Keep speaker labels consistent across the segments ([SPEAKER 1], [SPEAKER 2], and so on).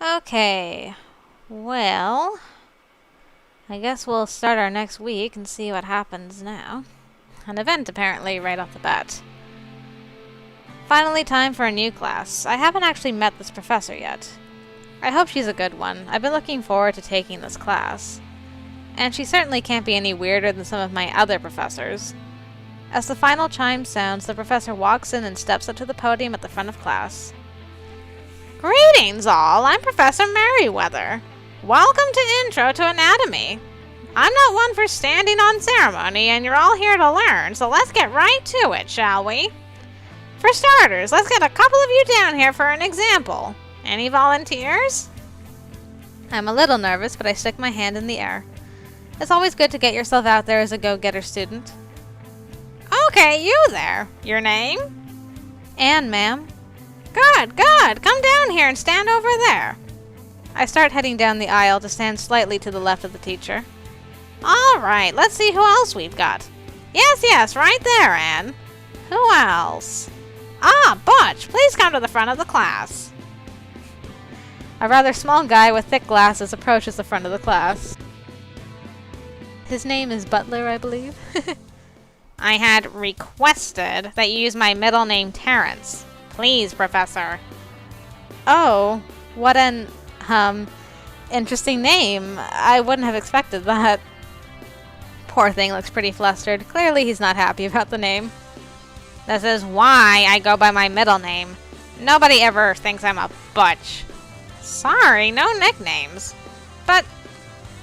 [SPEAKER 1] Okay, well, I guess we'll start our next week and see what happens now. An event, apparently, right off the bat. Finally, time for a new class. I haven't actually met this professor yet. I hope she's a good one. I've been looking forward to taking this class. And she certainly can't be any weirder than some of my other professors. As the final chime sounds, the professor walks in and steps up to the podium at the front of class. Greetings all, I'm Professor Merriweather. Welcome to Intro to Anatomy. I'm not one for standing on ceremony, and you're all here to learn, so let's get right to it, shall we? For starters, let's get a couple of you down here for an example. Any volunteers? I'm a little nervous, but I stick my hand in the air. It's always good to get yourself out there as a go-getter student. Okay, you there. Your name? Anne, ma'am. Good, good. Come down here and stand over there. I start heading down the aisle to stand slightly to the left of the teacher. All right, let's see who else we've got. Yes, right there, Anne. Who else? Ah, Butch, please come to the front of the class. A rather small guy with thick glasses approaches the front of the class. His name is Butler, I believe. I had requested that you use my middle name, Terrence. Please, Professor. Oh, what an, interesting name. I wouldn't have expected that. Poor thing looks pretty flustered. Clearly he's not happy about the name. This is why I go by my middle name. Nobody ever thinks I'm a Butch. Sorry, no nicknames. But,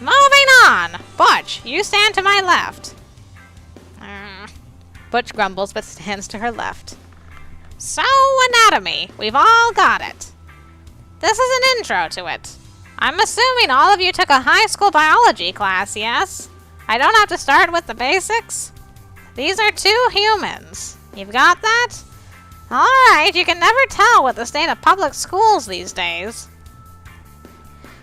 [SPEAKER 1] moving on. Butch, you stand to my left. Butch grumbles but stands to her left. So, anatomy. We've all got it. This is an intro to it. I'm assuming all of you took a high school biology class, yes? I don't have to start with the basics? These are two humans. You've got that? Alright, you can never tell with the state of public schools these days.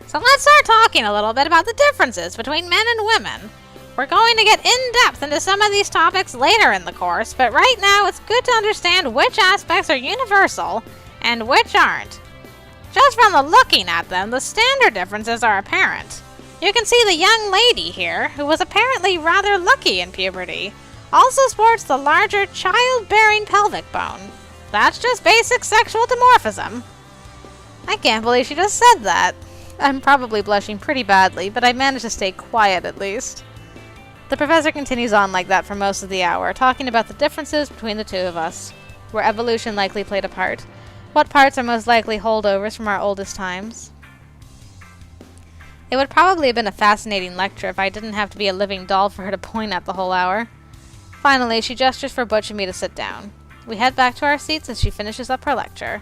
[SPEAKER 1] So let's start talking a little bit about the differences between men and women. We're going to get in-depth into some of these topics later in the course, but right now it's good to understand which aspects are universal and which aren't. Just from the looking at them, the standard differences are apparent. You can see the young lady here, who was apparently rather lucky in puberty, also sports the larger childbearing pelvic bone. That's just basic sexual dimorphism. I can't believe she just said that. I'm probably blushing pretty badly, but I managed to stay quiet at least. The professor continues on like that for most of the hour, talking about the differences between the two of us, where evolution likely played a part, what parts are most likely holdovers from our oldest times. It would probably have been a fascinating lecture if I didn't have to be a living doll for her to point at the whole hour. Finally, she gestures for Butch and me to sit down. We head back to our seats as she finishes up her lecture.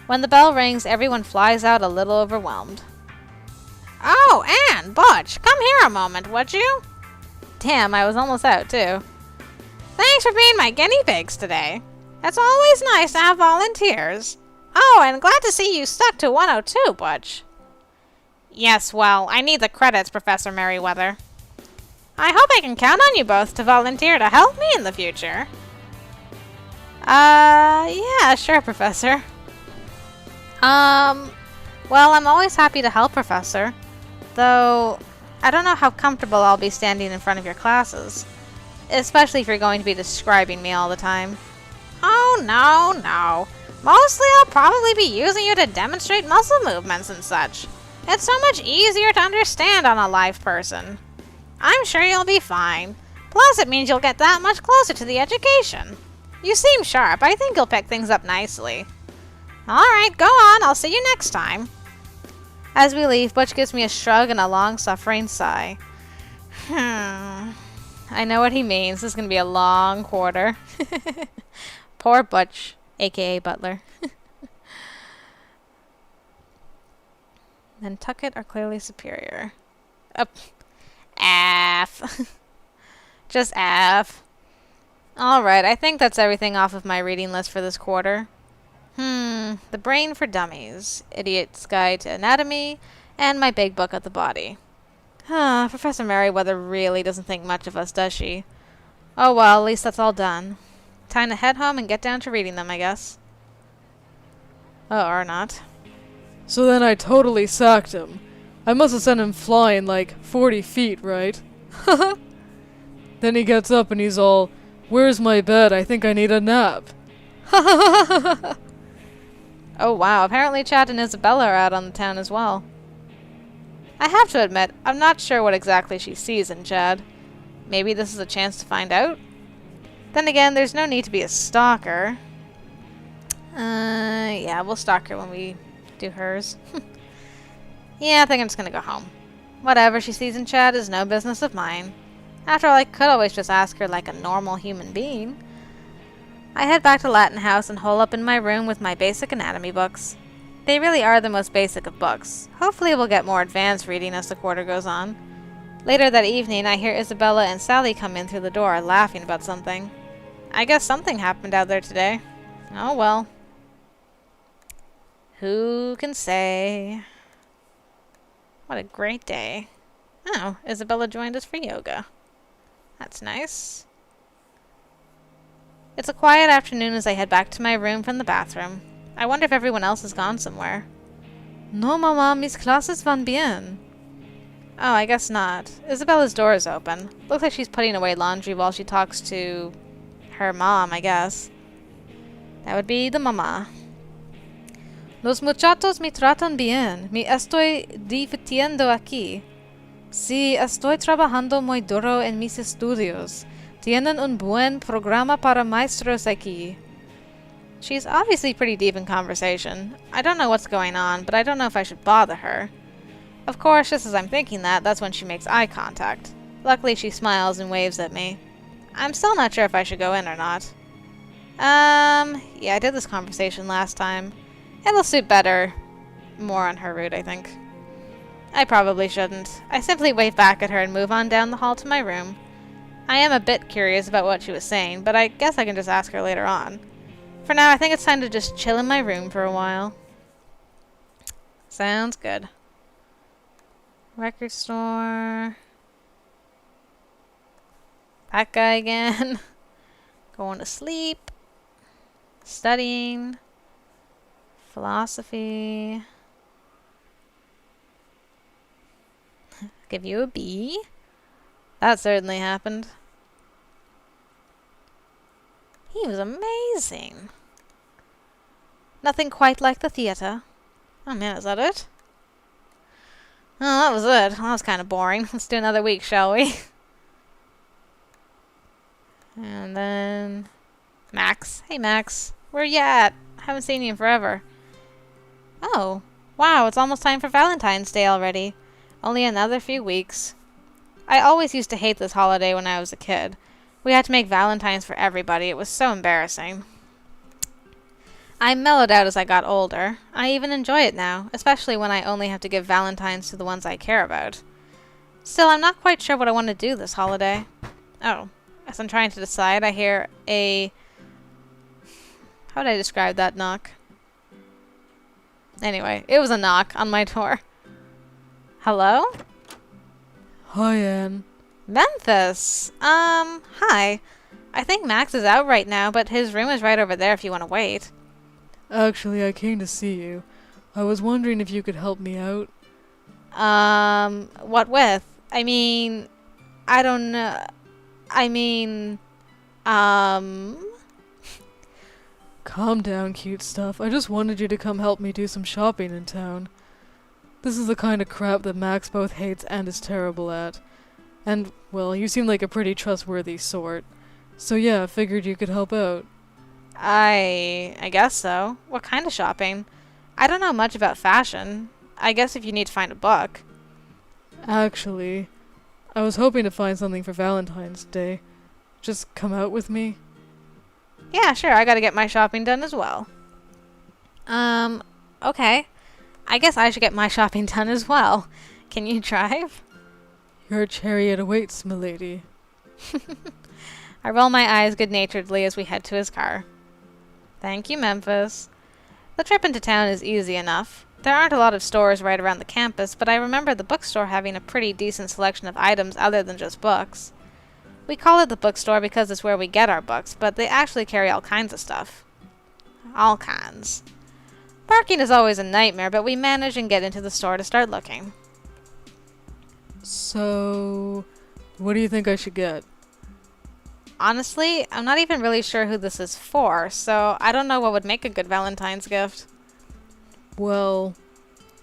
[SPEAKER 1] When the bell rings, everyone flies out a little overwhelmed. Oh, Anne, Butch, come here a moment, would you? Damn, I was almost out, too. Thanks for being my guinea pigs today. It's always nice to have volunteers. Oh, and glad to see you stuck to 102, Butch. Yes, well, I need the credits, Professor Merriweather. I hope I can count on you both to volunteer to help me in the future. Yeah, sure, Professor. Well, I'm always happy to help, Professor. Though, I don't know how comfortable I'll be standing in front of your classes. Especially if you're going to be describing me all the time. Oh, no. Mostly I'll probably be using you to demonstrate muscle movements and such. It's so much easier to understand on a live person. I'm sure you'll be fine. Plus, it means you'll get that much closer to the education. You seem sharp. I think you'll pick things up nicely. Alright, go on. I'll see you next time. As we leave, Butch gives me a shrug and a long-suffering sigh. I know what he means. This is going to be a long quarter. Poor Butch, aka Butler. Nantucket are clearly superior. F. Just F. Alright, I think that's everything off of my reading list for this quarter. The Brain for Dummies, Idiot's Guide to Anatomy, and my big book of the body. Professor Merriweather really doesn't think much of us, does she? Oh well, at least that's all done. Time to head home and get down to reading them, I guess. Oh, or not.
[SPEAKER 2] So then I totally sacked him. I must have sent him flying like 40 feet, right? Then he gets up and he's all, "Where's my bed? I think I need a nap."
[SPEAKER 1] Oh wow, apparently Chad and Isabella are out on the town as well. I have to admit, I'm not sure what exactly she sees in Chad. Maybe this is a chance to find out? Then again, there's no need to be a stalker. Yeah, we'll stalk her when we do hers. Yeah, I think I'm just gonna go home. Whatever she sees in Chad is no business of mine. After all, I could always just ask her like a normal human being. I head back to Latin House and hole up in my room with my basic anatomy books. They really are the most basic of books. Hopefully we'll get more advanced reading as the quarter goes on. Later that evening, I hear Isabella and Sally come in through the door, laughing about something. I guess something happened out there today. Oh well. Who can say? What a great day. Oh, Isabella joined us for yoga. That's nice. It's a quiet afternoon as I head back to my room from the bathroom. I wonder if everyone else has gone somewhere. No, Mama, mis clases van bien. Oh, I guess not. Isabella's door is open. Looks like she's putting away laundry while she talks to her mom, I guess. That would be the mama. Los muchachos me tratan bien. Me estoy divirtiendo aquí. Sí, estoy trabajando muy duro en mis estudios. Tienen un buen programa para maestros aquí. She's obviously pretty deep in conversation. I don't know what's going on, but I don't know if I should bother her. Of course, just as I'm thinking that, that's when she makes eye contact. Luckily, she smiles and waves at me. I'm still not sure if I should go in or not. Yeah, I did this conversation last time. It'll suit better. More on her route, I think. I probably shouldn't. I simply wave back at her and move on down the hall to my room. I am a bit curious about what she was saying, but I guess I can just ask her later on. For now, I think it's time to just chill in my room for a while. Sounds good. Record store. That guy again. Going to sleep. Studying. Philosophy. Give you a B. That certainly happened. He was amazing. Nothing quite like the theater. Oh man, is that it? Oh, that was it. That was kind of boring. Let's do another week, shall we? And then... Max. Hey, Max. Where you at? Haven't seen you in forever. Oh. Wow, it's almost time for Valentine's Day already. Only another few weeks. I always used to hate this holiday when I was a kid. We had to make Valentines for everybody. It was so embarrassing. I mellowed out as I got older. I even enjoy it now, especially when I only have to give Valentines to the ones I care about. Still, I'm not quite sure what I want to do this holiday. Oh, as I'm trying to decide, I hear a... How would I describe that knock? Anyway, it was a knock on my door. Hello?
[SPEAKER 2] Hi, Anne.
[SPEAKER 1] Memphis! Hi. I think Max is out right now, but his room is right over there if you want to wait.
[SPEAKER 2] Actually, I came to see you. I was wondering if you could help me out.
[SPEAKER 1] What with? I mean, I don't know. I mean,
[SPEAKER 2] Calm down, cute stuff. I just wanted you to come help me do some shopping in town. This is the kind of crap that Max both hates and is terrible at. And, well, you seem like a pretty trustworthy sort. So yeah, figured you could help out.
[SPEAKER 1] I guess so. What kind of shopping? I don't know much about fashion. I guess if you need to find a book.
[SPEAKER 2] Actually, I was hoping to find something for Valentine's Day. Just come out with me?
[SPEAKER 1] Yeah, sure, I gotta get my shopping done as well. Okay. I guess I should get my shopping done as well. Can you drive?
[SPEAKER 2] Your chariot awaits, milady.
[SPEAKER 1] I roll my eyes good-naturedly as we head to his car. Thank you, Memphis. The trip into town is easy enough. There aren't a lot of stores right around the campus, but I remember the bookstore having a pretty decent selection of items other than just books. We call it the bookstore because it's where we get our books, but they actually carry all kinds of stuff. All kinds. Parking is always a nightmare, but we manage and get into the store to start looking.
[SPEAKER 2] So, what do you think I should get?
[SPEAKER 1] Honestly, I'm not even really sure who this is for, so I don't know what would make a good Valentine's gift.
[SPEAKER 2] Well,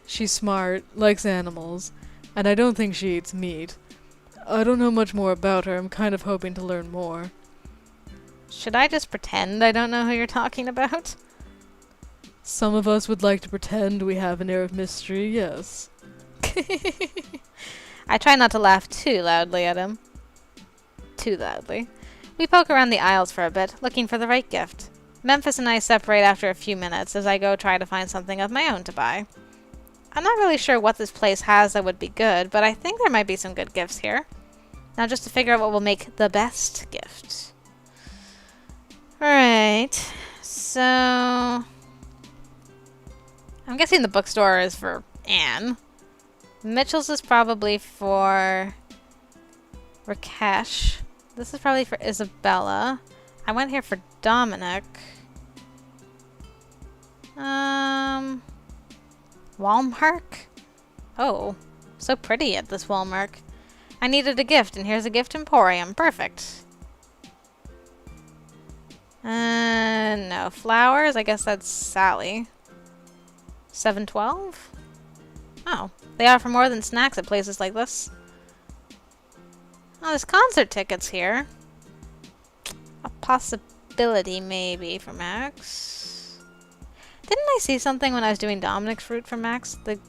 [SPEAKER 2] she's smart, likes animals, and I don't think she eats meat. I don't know much more about her. I'm kind of hoping to learn more.
[SPEAKER 1] Should I just pretend I don't know who you're talking about?
[SPEAKER 2] Some of us would like to pretend we have an air of mystery, yes.
[SPEAKER 1] I try not to laugh too loudly at him. Too loudly. We poke around the aisles for a bit, looking for the right gift. Memphis and I separate after a few minutes as I go try to find something of my own to buy. I'm not really sure what this place has that would be good, but I think there might be some good gifts here. Now just to figure out what will make the best gift. Alright, so... I'm guessing the bookstore is for Anne. Mitchell's is probably for Rakesh. This is probably for Isabella. I went here for Dominic. Walmart? Oh, so pretty at this Walmart. I needed a gift, and here's a gift emporium. Perfect. No. Flowers? I guess that's Sally. 712? Oh, they offer more than snacks at places like this. Oh, there's concert tickets here. A possibility, maybe, for Max. Didn't I see something when I was doing Dominic's route for Max? The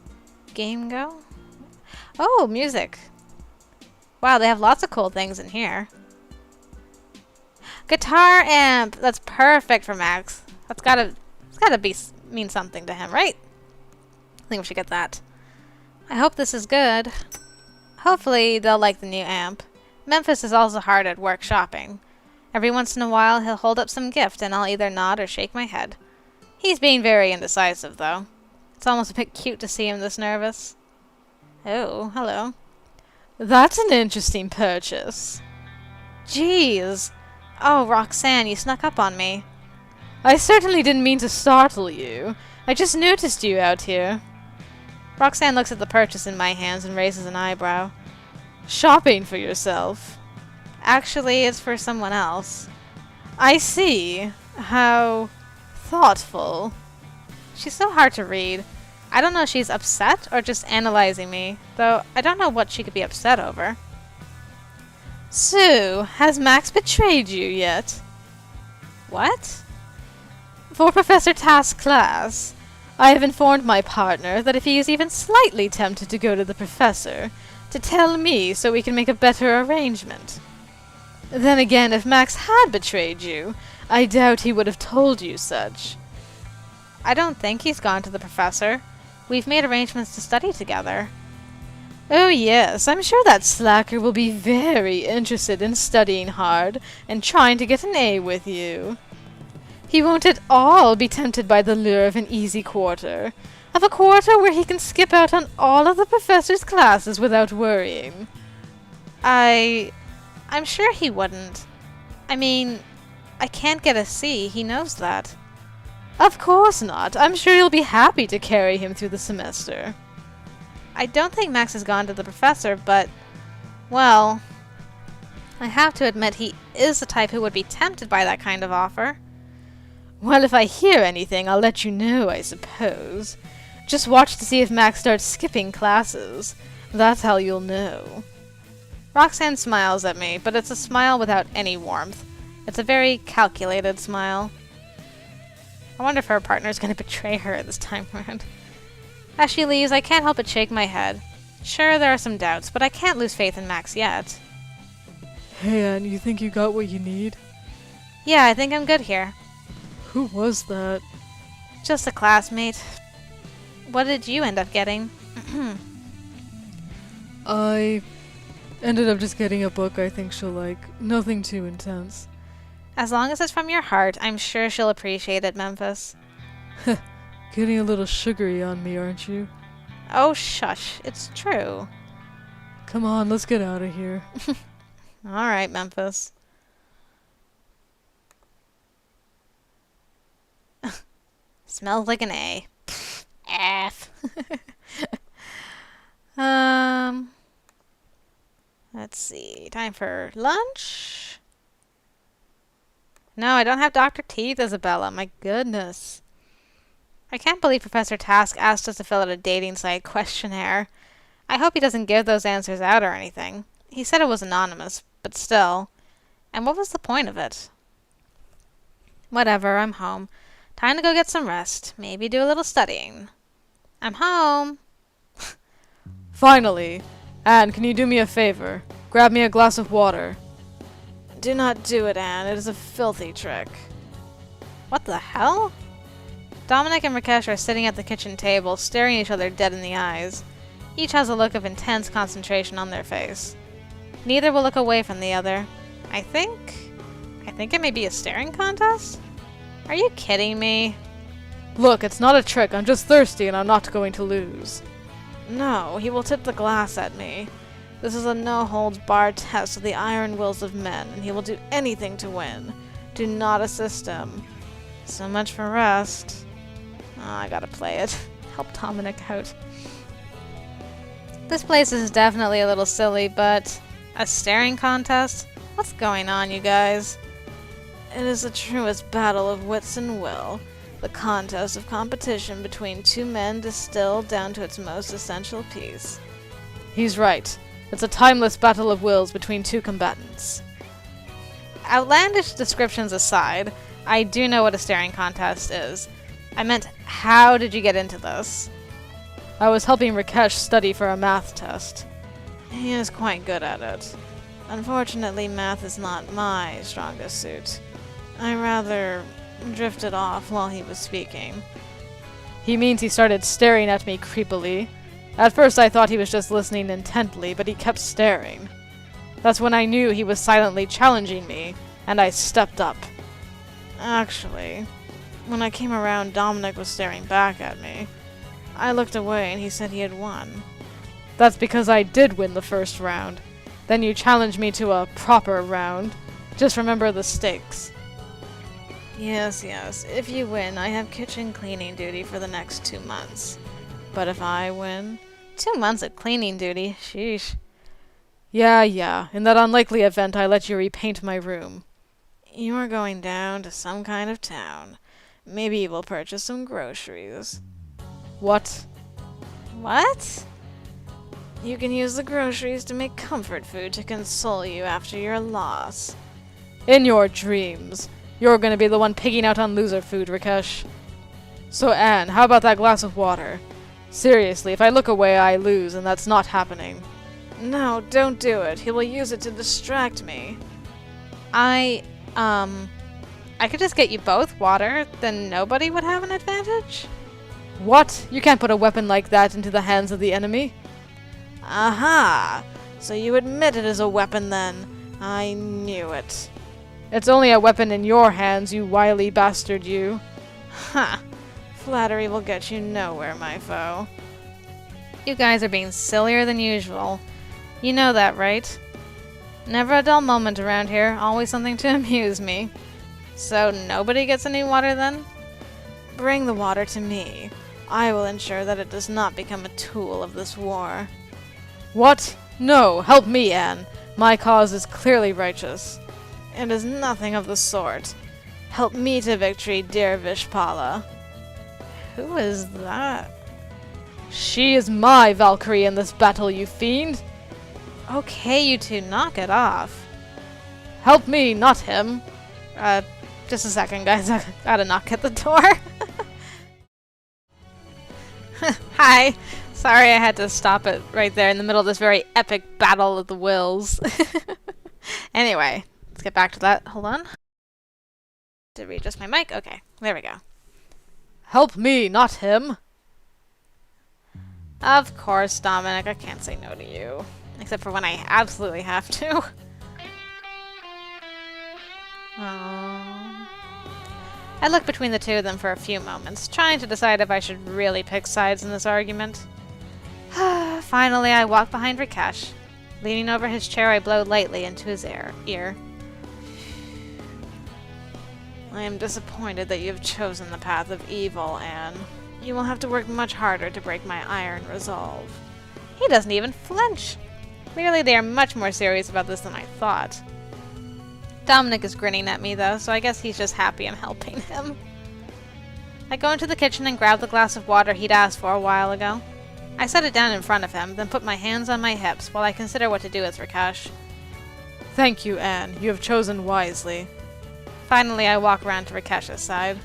[SPEAKER 1] game go? Oh, music. Wow, they have lots of cool things in here. Guitar amp! That's perfect for Max. It's gotta mean something to him, right? I think we should get that. I hope this is good. Hopefully they'll like the new amp. Memphis is also hard at work shopping. Every once in a while he'll hold up some gift and I'll either nod or shake my head. He's being very indecisive though. It's almost a bit cute to see him this nervous. Oh, hello. That's an interesting purchase. Jeez. Oh, Roxanne, you snuck up on me. I certainly didn't mean to startle you. I just noticed you out here. Roxanne looks at the purchase in my hands and raises an eyebrow. Shopping for yourself? Actually, it's for someone else. I see. How thoughtful. She's so hard to read. I don't know if she's upset or just analyzing me, though I don't know what she could be upset over. Sue, has Max betrayed you yet? What? For Professor Task's class, I have informed my partner that if he is even slightly tempted to go to the professor, to tell me so we can make a better arrangement. Then again, if Max had betrayed you, I doubt he would have told you such. I don't think he's gone to the professor. We've made arrangements to study together. Oh yes, I'm sure that slacker will be very interested in studying hard and trying to get an A with you. He won't at all be tempted by the lure of an easy quarter. Of a quarter where he can skip out on all of the professor's classes without worrying. I'm sure he wouldn't. I mean, I can't get a C, he knows that. Of course not. I'm sure you'll be happy to carry him through the semester. I don't think Max has gone to the professor, but, well, I have to admit he is the type who would be tempted by that kind of offer. Well, if I hear anything, I'll let you know, I suppose. Just watch to see if Max starts skipping classes. That's how you'll know. Roxanne smiles at me, but it's a smile without any warmth. It's a very calculated smile. I wonder if her partner's going to betray her this time around. As she leaves, I can't help but shake my head. Sure, there are some doubts, but I can't lose faith in Max yet.
[SPEAKER 2] Hey, Anne, you think you got what you need?
[SPEAKER 1] Yeah, I think I'm good here.
[SPEAKER 2] Who was that?
[SPEAKER 1] Just a classmate. What did you end up getting?
[SPEAKER 2] I ended up just getting a book I think she'll like. Nothing too intense.
[SPEAKER 1] As long as it's from your heart, I'm sure she'll appreciate it, Memphis.
[SPEAKER 2] Getting a little sugary on me, aren't you?
[SPEAKER 1] Oh, shush. It's true.
[SPEAKER 2] Come on, let's get out of here.
[SPEAKER 1] Alright, Memphis. Smells like an A. F. um, let's see. Time for lunch? No, I don't have Dr. Teeth, Isabella. My goodness. I can't believe Professor Task asked us to fill out a dating site questionnaire. I hope he doesn't give those answers out or anything. He said it was anonymous, but still. And what was the point of it? Whatever, I'm home. Time to go get some rest. Maybe do a little studying. I'm home.
[SPEAKER 2] Finally. Anne, can you do me a favor? Grab me a glass of water.
[SPEAKER 1] Do not do it, Anne. It is a filthy trick. What the hell? Dominic and Rakesh are sitting at the kitchen table, staring each other dead in the eyes. Each has a look of intense concentration on their face. Neither will look away from the other. I think it may be a staring contest? Are you kidding me?
[SPEAKER 2] Look, it's not a trick. I'm just thirsty and I'm not going to lose.
[SPEAKER 1] No, he will tip the glass at me. This is a no-holds-barred test of the iron wills of men, and he will do anything to win. Do not assist him. So much for rest. Oh, I gotta play it. Help Dominic out. This place is definitely a little silly, but a staring contest? What's going on, you guys? It is the truest battle of wits and will. The contest of competition between two men distilled down to its most essential piece.
[SPEAKER 2] He's right. It's a timeless battle of wills between two combatants.
[SPEAKER 1] Outlandish descriptions aside, I do know what a staring contest is. I meant, how did you get into this?
[SPEAKER 2] I was helping Rakesh study for a math test.
[SPEAKER 1] He is quite good at it. Unfortunately, math is not my strongest suit. I rather drifted off while he was speaking.
[SPEAKER 2] He means he started staring at me creepily. At first I thought he was just listening intently, but he kept staring. That's when I knew he was silently challenging me, and I stepped up.
[SPEAKER 1] Actually, when I came around, Dominic was staring back at me. I looked away and he said he had won.
[SPEAKER 2] That's because I did win the first round. Then you challenged me to a proper round. Just remember the stakes.
[SPEAKER 1] Yes, if you win, I have kitchen cleaning duty for the next 2 months. But if I win, 2 months of cleaning duty, sheesh.
[SPEAKER 2] Yeah, in that unlikely event I let you repaint my room.
[SPEAKER 1] You are going down to some kind of town. Maybe you will purchase some groceries.
[SPEAKER 2] What?
[SPEAKER 1] What? You can use the groceries to make comfort food to console you after your loss.
[SPEAKER 2] In your dreams. You're gonna be the one pigging out on loser food, Rakesh. So Anne, how about that glass of water? Seriously, if I look away, I lose, and that's not happening.
[SPEAKER 1] No, don't do it. He will use it to distract me. I could just get you both water, then nobody would have an advantage?
[SPEAKER 2] What? You can't put a weapon like that into the hands of the enemy.
[SPEAKER 1] Aha! So you admit it is a weapon then. I knew it.
[SPEAKER 2] It's only a weapon in your hands, you wily bastard, you.
[SPEAKER 1] Ha! Flattery will get you nowhere, my foe. You guys are being sillier than usual. You know that, right? Never a dull moment around here, always something to amuse me. So nobody gets any water then? Bring the water to me. I will ensure that it does not become a tool of this war.
[SPEAKER 2] What? No, help me, Anne. My cause is clearly righteous.
[SPEAKER 1] It is nothing of the sort. Help me to victory, dear Vishpala. Who is that?
[SPEAKER 2] She is my Valkyrie in this battle, you fiend!
[SPEAKER 1] Okay, you two, knock it off.
[SPEAKER 2] Help me, not him.
[SPEAKER 1] Just a second, guys. I gotta knock at the door. Hi. Sorry I had to stop it right there in the middle of this very epic battle of the wills. Anyway, let's get back to that. Hold on. Did I readjust my mic? Okay, there we go.
[SPEAKER 2] Help me, not him.
[SPEAKER 1] Of course, Dominic. I can't say no to you. Except for when I absolutely have to. I looked between the two of them for a few moments, trying to decide if I should really pick sides in this argument. Finally, I walked behind Rakesh. Leaning over his chair, I blow lightly into his ear. I am disappointed that you have chosen the path of evil, Anne. You will have to work much harder to break my iron resolve. He doesn't even flinch. Clearly they are much more serious about this than I thought. Dominic is grinning at me though, so I guess he's just happy I'm helping him. I go into the kitchen and grab the glass of water he'd asked for a while ago. I set it down in front of him, then put my hands on my hips while I consider what to do with Rakesh.
[SPEAKER 2] Thank you, Anne. You have chosen wisely.
[SPEAKER 1] Finally, I walk around to Rakesh's side.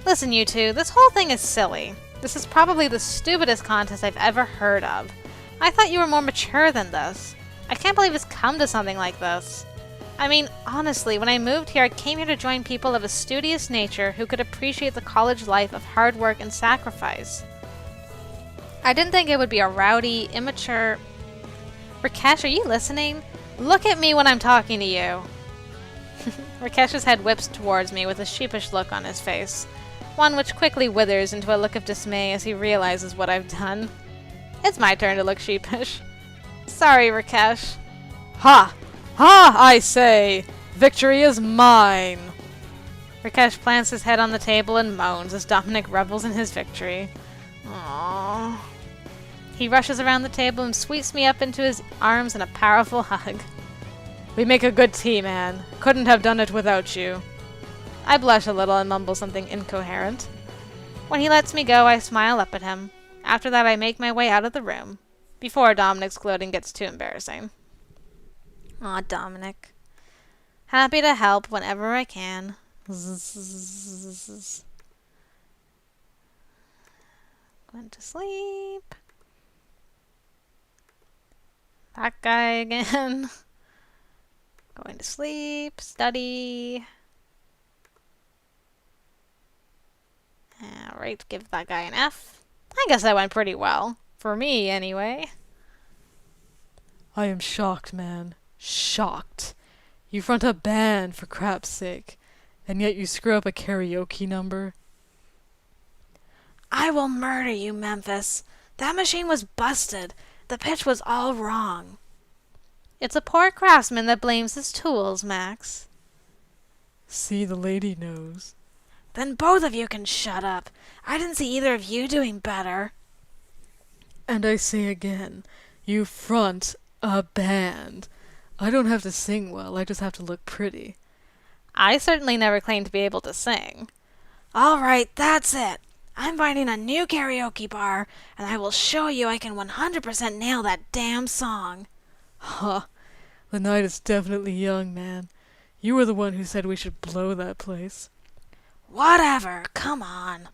[SPEAKER 1] Listen, you two, this whole thing is silly. This is probably the stupidest contest I've ever heard of. I thought you were more mature than this. I can't believe it's come to something like this. I mean, honestly, when I moved here, I came here to join people of a studious nature who could appreciate the college life of hard work and sacrifice. I didn't think it would be a rowdy, immature... Rakesh, are you listening? Look at me when I'm talking to you. Rakesh's head whips towards me with a sheepish look on his face, one which quickly withers into a look of dismay as he realizes what I've done. It's my turn to look sheepish. Sorry, Rakesh.
[SPEAKER 2] Ha! Ha, I say! Victory is mine!
[SPEAKER 1] Rakesh plants his head on the table and moans as Dominic revels in his victory. Aww. He rushes around the table and sweeps me up into his arms in a powerful hug.
[SPEAKER 2] We make a good team, Anne. Couldn't have done it without you.
[SPEAKER 1] I blush a little and mumble something incoherent. When he lets me go, I smile up at him. After that, I make my way out of the room, before Dominic's gloating gets too embarrassing. Aw, Dominic. Happy to help whenever I can. Going to sleep. That guy again. Going to sleep, study. Alright, give that guy an F. I guess that went pretty well. For me, anyway.
[SPEAKER 2] I am shocked, man. Shocked. You front a band, for crap's sake. And yet you screw up a karaoke number.
[SPEAKER 1] I will murder you, Memphis. That machine was busted. The pitch was all wrong. It's a poor craftsman that blames his tools, Max.
[SPEAKER 2] See, the lady knows.
[SPEAKER 1] Then both of you can shut up. I didn't see either of you doing better.
[SPEAKER 2] And I say again, you front a band. I don't have to sing well, I just have to look pretty.
[SPEAKER 1] I certainly never claimed to be able to sing. All right, that's it. I'm finding a new karaoke bar, and I will show you I can 100% nail that damn song.
[SPEAKER 2] Huh. The night is definitely young, man. You were the one who said we should blow that place.
[SPEAKER 1] Whatever, come on.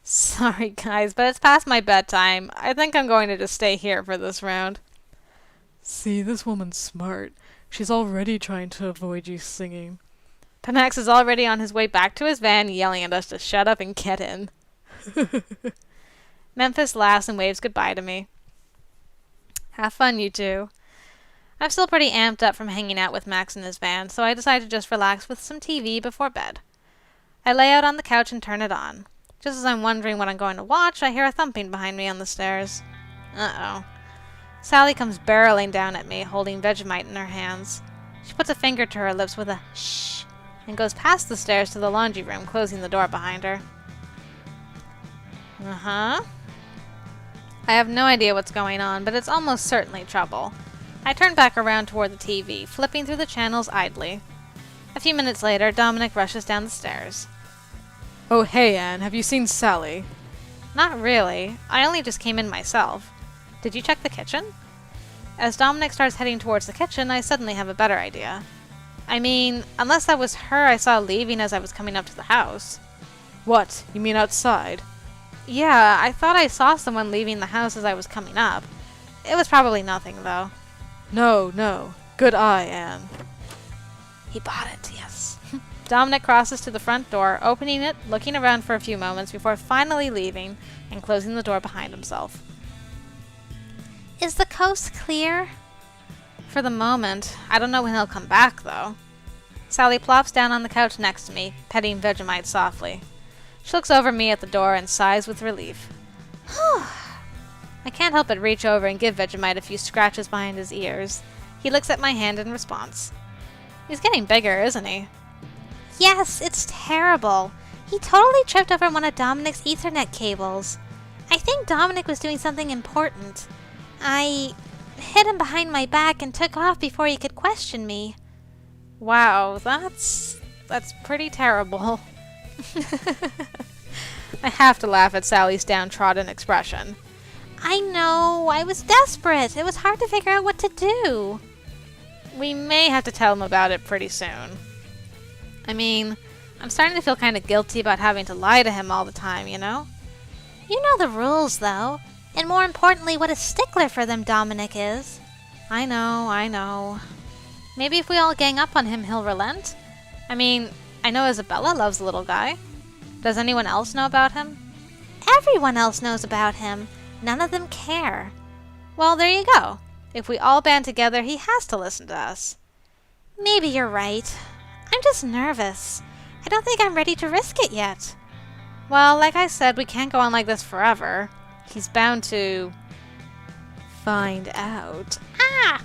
[SPEAKER 1] Sorry, guys, but it's past my bedtime. I think I'm going to just stay here for this round.
[SPEAKER 2] See, this woman's smart. She's already trying to avoid you singing.
[SPEAKER 1] Max is already on his way back to his van, yelling at us to shut up and get in. Memphis laughs and waves goodbye to me. Have fun, you two. I'm still pretty amped up from hanging out with Max in his van, so I decide to just relax with some TV before bed. I lay out on the couch and turn it on. Just as I'm wondering what I'm going to watch, I hear a thumping behind me on the stairs. Uh-oh. Sally comes barreling down at me, holding Vegemite in her hands. She puts a finger to her lips with a shh, and goes past the stairs to the laundry room, closing the door behind her. Uh-huh. I have no idea what's going on, but it's almost certainly trouble. I turn back around toward the TV, flipping through the channels idly. A few minutes later, Dominic rushes down the stairs.
[SPEAKER 2] Oh, hey, Anne, have you seen Sally?
[SPEAKER 1] Not really. I only just came in myself. Did you check the kitchen? As Dominic starts heading towards the kitchen, I suddenly have a better idea. I mean, unless that was her I saw leaving as I was coming up to the house.
[SPEAKER 2] What? You mean outside?
[SPEAKER 1] Yeah, I thought I saw someone leaving the house as I was coming up. It was probably nothing, though.
[SPEAKER 2] No. Good eye, Anne.
[SPEAKER 1] He bought it, yes. Dominic crosses to the front door, opening it, looking around for a few moments before finally leaving and closing the door behind himself. Is the coast clear? For the moment. I don't know when he'll come back, though. Sally plops down on the couch next to me, petting Vegemite softly. She looks over me at the door and sighs with relief. I can't help but reach over and give Vegemite a few scratches behind his ears. He looks at my hand in response. He's getting bigger, isn't he? Yes, it's terrible. He totally tripped over one of Dominic's Ethernet cables. I think Dominic was doing something important. I hit him behind my back and took off before he could question me.
[SPEAKER 2] Wow, that's pretty terrible. I have to laugh at Sally's downtrodden expression.
[SPEAKER 1] I know, I was desperate. It was hard to figure out what to do.
[SPEAKER 2] We may have to tell him about it pretty soon. I mean, I'm starting to feel kind of guilty about having to lie to him all the time, you know?
[SPEAKER 1] You know the rules, though. And more importantly, what a stickler for them Dominic is.
[SPEAKER 2] I know. Maybe if we all gang up on him, he'll relent? I mean, I know Isabella loves the little guy. Does anyone else know about him?
[SPEAKER 1] Everyone else knows about him. None of them care.
[SPEAKER 2] Well, there you go. If we all band together, he has to listen to us.
[SPEAKER 1] Maybe you're right. I'm just nervous. I don't think I'm ready to risk it yet.
[SPEAKER 2] Well, like I said, we can't go on like this forever. He's bound to find out.
[SPEAKER 1] Ah!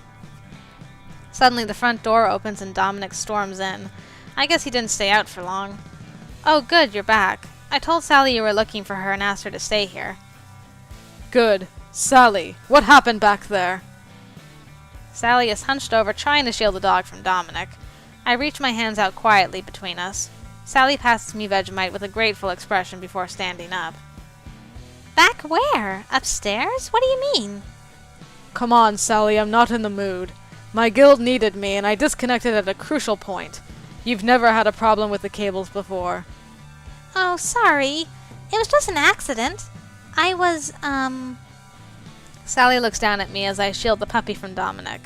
[SPEAKER 2] Suddenly the front door opens and Dominic storms in. I guess he didn't stay out for long. Oh, good, you're back. I told Sally you were looking for her and asked her to stay here. Good. Sally, what happened back there? Sally is hunched over, trying to shield the dog from Dominic. I reach my hands out quietly between us. Sally passes me Vegemite with a grateful expression before standing up.
[SPEAKER 1] Back where? Upstairs? What do you mean?
[SPEAKER 2] Come on, Sally, I'm not in the mood. My guild needed me, and I disconnected at a crucial point. You've never had a problem with the cables before.
[SPEAKER 1] Oh, sorry. It was just an accident. I was,
[SPEAKER 2] Sally looks down at me as I shield the puppy from Dominic.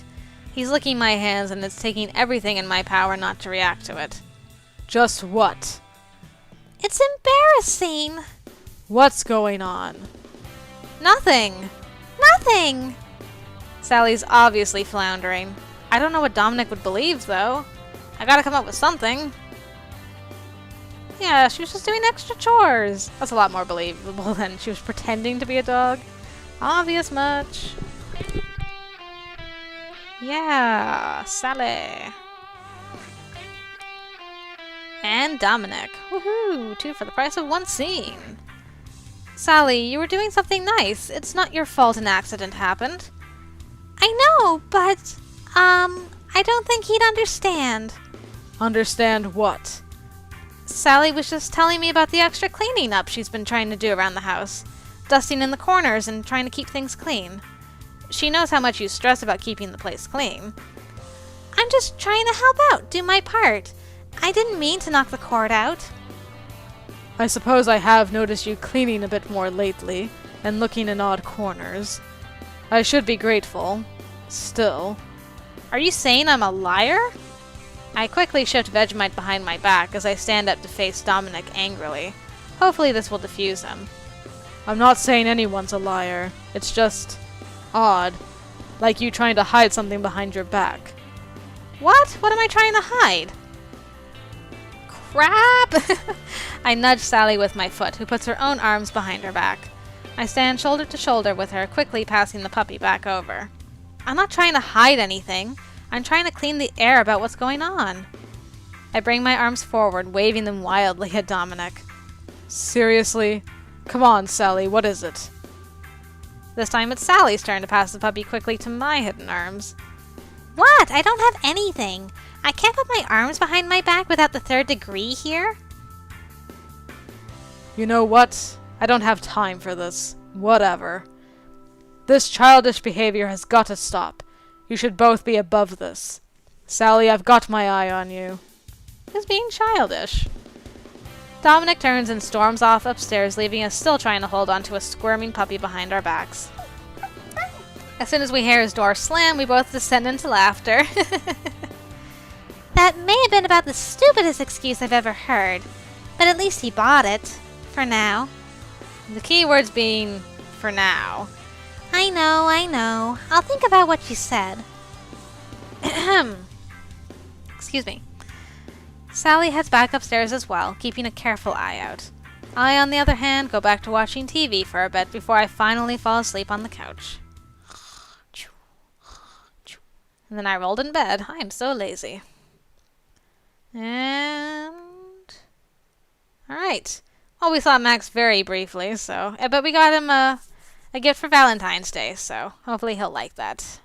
[SPEAKER 2] He's licking my hands, and it's taking everything in my power not to react to it. Just what?
[SPEAKER 1] It's embarrassing.
[SPEAKER 2] What's going on?
[SPEAKER 1] Nothing. Nothing.
[SPEAKER 2] Sally's obviously floundering. I don't know what Dominic would believe, though. I gotta come up with something. Yeah, she was just doing extra chores. That's a lot more believable than she was pretending to be a dog. Obvious much. Yeah, Sally. And Dominic. Woohoo! 2 for the price of 1 scene. Sally, you were doing something nice. It's not your fault an accident happened.
[SPEAKER 1] I know, but, I don't think he'd understand.
[SPEAKER 2] Understand what? Sally was just telling me about the extra cleaning up she's been trying to do around the house. Dusting in the corners and trying to keep things clean. She knows how much you stress about keeping the place clean.
[SPEAKER 1] I'm just trying to help out, do my part. I didn't mean to knock the cord out.
[SPEAKER 2] I suppose I have noticed you cleaning a bit more lately, and looking in odd corners. I should be grateful. Still. Are you saying I'm a liar? I quickly shift Vegemite behind my back as I stand up to face Dominic angrily. Hopefully this will diffuse him. I'm not saying anyone's a liar. It's just odd. Like you trying to hide something behind your back. What? What am I trying to hide? Crap! I nudge Sally with my foot, who puts her own arms behind her back. I stand shoulder to shoulder with her, quickly passing the puppy back over. I'm not trying to hide anything. I'm trying to clean the air about what's going on. I bring my arms forward, waving them wildly at Dominic. Seriously? Come on, Sally, what is it? This time it's Sally's turn to pass the puppy quickly to my hidden arms.
[SPEAKER 1] What? I don't have anything. I can't put my arms behind my back without the 3rd degree here.
[SPEAKER 2] You know what? I don't have time for this. Whatever. This childish behavior has got to stop. You should both be above this. Sally, I've got my eye on you. Who's being childish? Dominic turns and storms off upstairs, leaving us still trying to hold on to a squirming puppy behind our backs. As soon as we hear his door slam, we both descend into laughter.
[SPEAKER 1] That may have been about the stupidest excuse I've ever heard, but at least he bought it. For now.
[SPEAKER 2] The key words being, for now.
[SPEAKER 1] I know. I'll think about what you said.
[SPEAKER 2] Excuse me. Sally heads back upstairs as well, keeping a careful eye out. I, on the other hand, go back to watching TV for a bit before I finally fall asleep on the couch. And then I rolled in bed. I am so lazy. And
[SPEAKER 1] Alright. Well, we saw Max very briefly, so... but we got him a gift for Valentine's Day, so hopefully he'll like that.